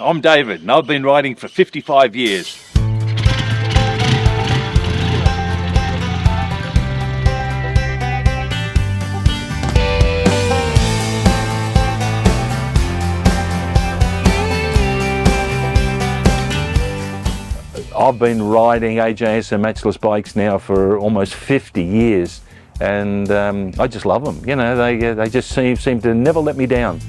I'm David and I've been riding for 55 years. I've been riding AJS and Matchless bikes now for almost 50 years, and I just love them. You know, they just seem to never let me down.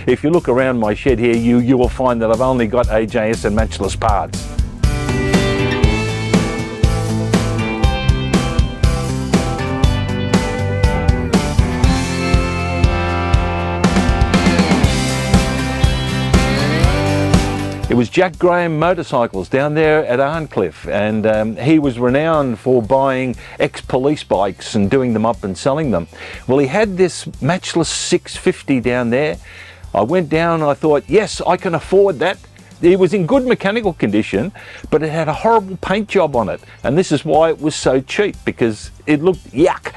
If you look around my shed here, you will find that I've only got AJS and Matchless parts. It was Jack Graham Motorcycles down there at Arncliffe, and he was renowned for buying ex-police bikes and doing them up and selling them. Well, he had this Matchless 650 down there. I went down and I thought, yes, I can afford that. It was in good mechanical condition, but it had a horrible paint job on it, and this is why it was so cheap, because it looked yuck.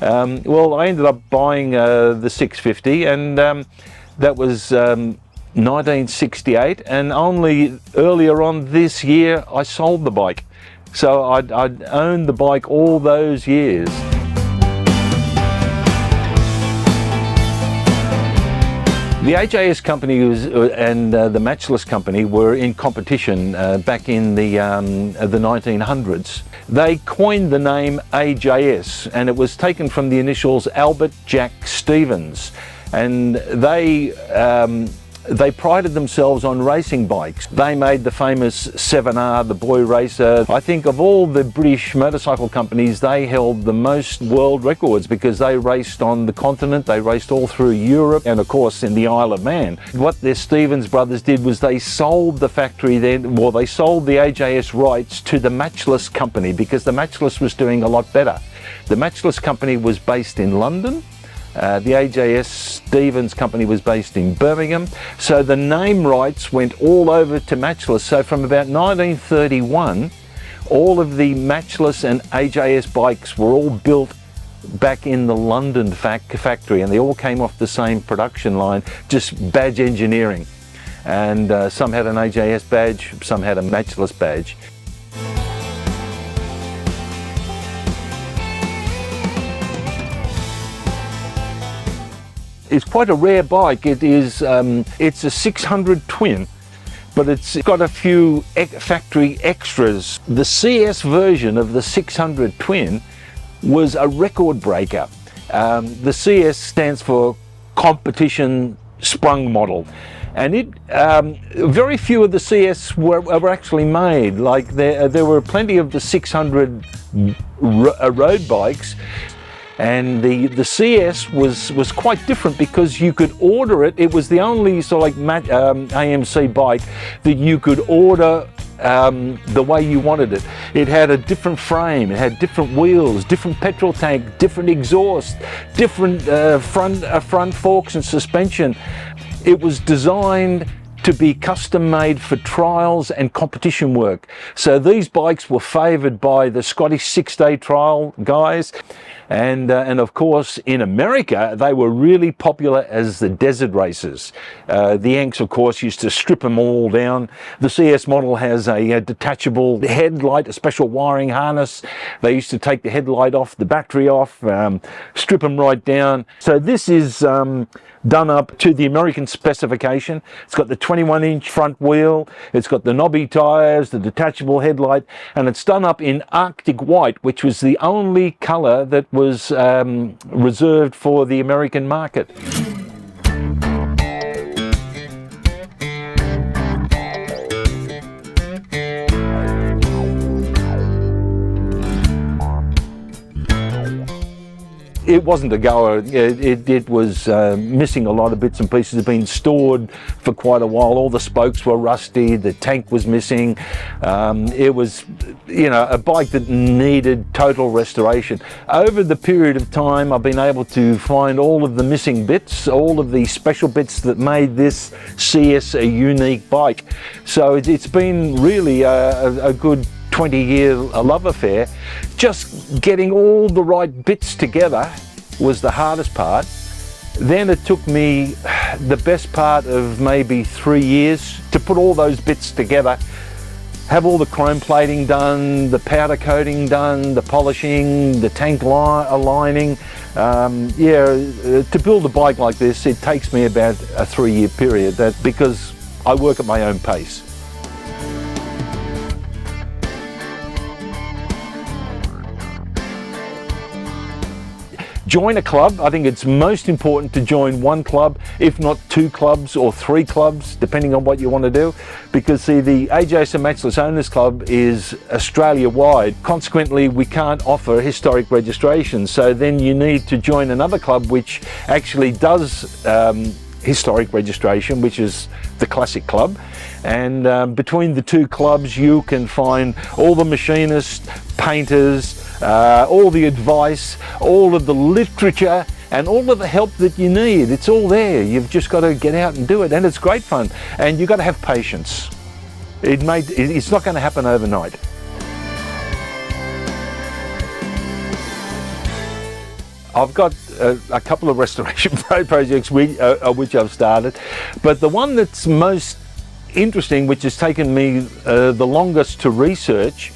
Well, I ended up buying the 650, and that was 1968, and only earlier on this year I sold the bike. So I'd owned the bike all those years. The AJS company and the Matchless company were in competition back in the 1900s. They coined the name AJS, and it was taken from the initials Albert Jack Stevens, and they prided themselves on racing bikes. They made the famous 7R, the Boy Racer. I think of all the British motorcycle companies, they held the most world records because they raced on the continent, they raced all through Europe, and of course in the Isle of Man. What the Stevens brothers did was they sold the factory then, well, they sold the AJS rights to the Matchless company because the Matchless was doing a lot better. The Matchless company was based in London. The AJS Stevens company was based in Birmingham, so the name rights went all over to Matchless. So from about 1931, all of the Matchless and AJS bikes were all built back in the London factory, and they all came off the same production line, just badge engineering. And some had an AJS badge, some had a Matchless badge. It's quite a rare bike. It is, it's a 600 twin, but it's got a few factory extras. The CS version of the 600 twin was a record breaker. The CS stands for Competition Sprung Model, and it very few of the CS were actually made. Like there were plenty of the 600 road bikes. And the CS was quite different because you could order it. It was the only sort of like AMC bike that you could order the way you wanted it. It had a different frame, it had different wheels, different petrol tank, different exhaust, different front forks and suspension. It was designed to be custom made for trials and competition work. So these bikes were favoured by the Scottish 6-day trial guys. And of course, in America, they were really popular as the desert races. The Yanks, of course, used to strip them all down. The CS model has a detachable headlight, a special wiring harness. They used to take the headlight off, the battery off, strip them right down. So this is done up to the American specification. It's got the 21-inch front wheel, it's got the knobby tyres, the detachable headlight, and it's done up in Arctic white, which was the only colour that was reserved for the American market. It wasn't a goer. It was missing a lot of bits and pieces. It had been stored for quite a while. All the spokes were rusty. The tank was missing. It was, you know, a bike that needed total restoration. Over the period of time, I've been able to find all of the missing bits, all of the special bits that made this CS a unique bike. So it's been really a good 20-year love affair. Just getting all the right bits together was the hardest part, Then it took me the best part of maybe 3 years to put all those bits together, have all the chrome plating done, the powder coating done, the polishing, the tank aligning. To build a bike like this, it takes me about a 3-year period, because I work at my own pace. Join a club. I think it's most important to join one club, if not 2 clubs or 3 clubs, depending on what you want to do. Because see, the AJS and Matchless Owners Club is Australia-wide. Consequently, we can't offer historic registration. So then you need to join another club which actually does historic registration, which is the Classic Club. And between the 2 clubs, you can find all the machinists, painters, all the advice, all of the literature, and all of the help that you need. It's all there. You've just got to get out and do it, and it's great fun. And you've got to have patience. It's not going to happen overnight. I've got a couple of restoration projects which I've started, but the one that's most interesting, which has taken me the longest to research,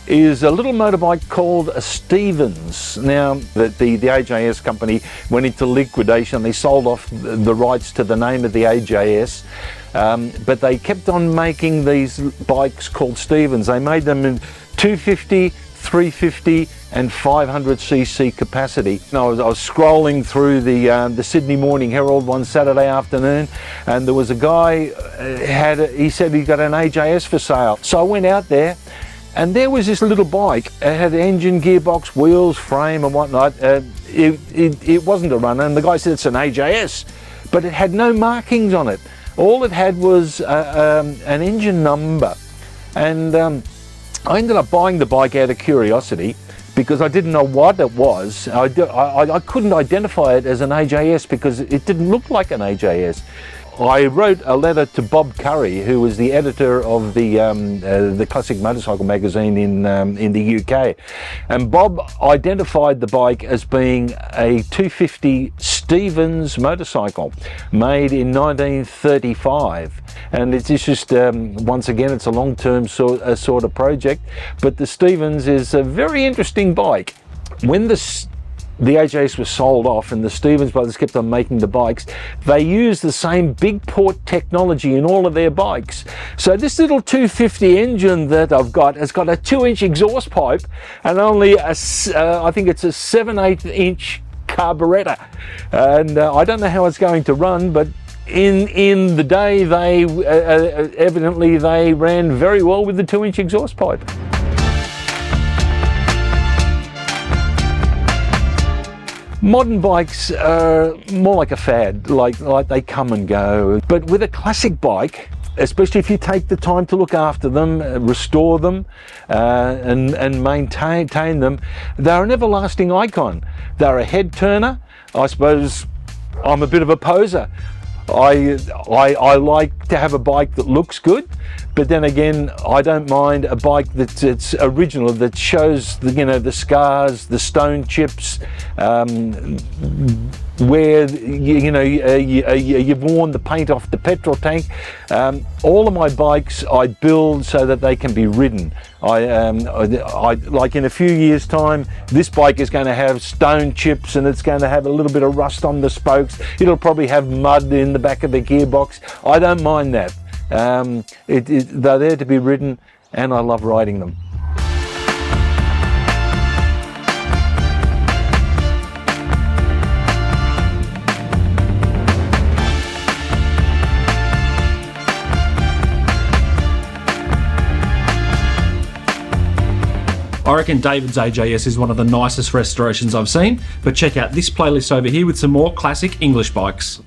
is a little motorbike called a Stevens. Now, the AJS company went into liquidation. They sold off the rights to the name of the AJS, but they kept on making these bikes called Stevens. They made them in 250, 350 and 500cc capacity. I was scrolling through the Sydney Morning Herald one Saturday afternoon, and there was a guy, he said he got an AJS for sale. So I went out there, and there was this little bike. It had engine, gearbox, wheels, frame and whatnot. It wasn't a runner, and the guy said it's an AJS, but it had no markings on it. All it had was an engine number. And I ended up buying the bike out of curiosity, because I didn't know what it was. I couldn't identify it as an AJS because it didn't look like an AJS. I wrote a letter to Bob Curry, who was the editor of the Classic Motorcycle magazine in the UK, and Bob identified the bike as being a 250 Stevens motorcycle made in 1935. And it's just once again, it's a long-term sort of project, but the Stevens is a very interesting bike. When the AJS was sold off and the Stevens brothers kept on making the bikes, they used the same big port technology in all of their bikes. So this little 250 engine that I've got has got a 2-inch exhaust pipe and only I think it's a 7/8 inch carburetor. And I don't know how it's going to run, but in the day, they evidently they ran very well with the 2-inch exhaust pipe. Modern bikes are more like a fad, like they come and go. But with a classic bike, especially if you take the time to look after them, restore them, and maintain them, they're an everlasting icon. They're a head turner. I suppose I'm a bit of a poser. I like to have a bike that looks good, but then again, I don't mind a bike that's original, that shows the scars, the stone chips, where you've worn the paint off the petrol tank. All of my bikes I build so that they can be ridden. I like in a few years' time, this bike is going to have stone chips and it's going to have a little bit of rust on the spokes. It'll probably have mud in the back of the gearbox. I don't mind that. They're there to be ridden, and I love riding them. I reckon David's AJS is one of the nicest restorations I've seen, but check out this playlist over here with some more classic English bikes.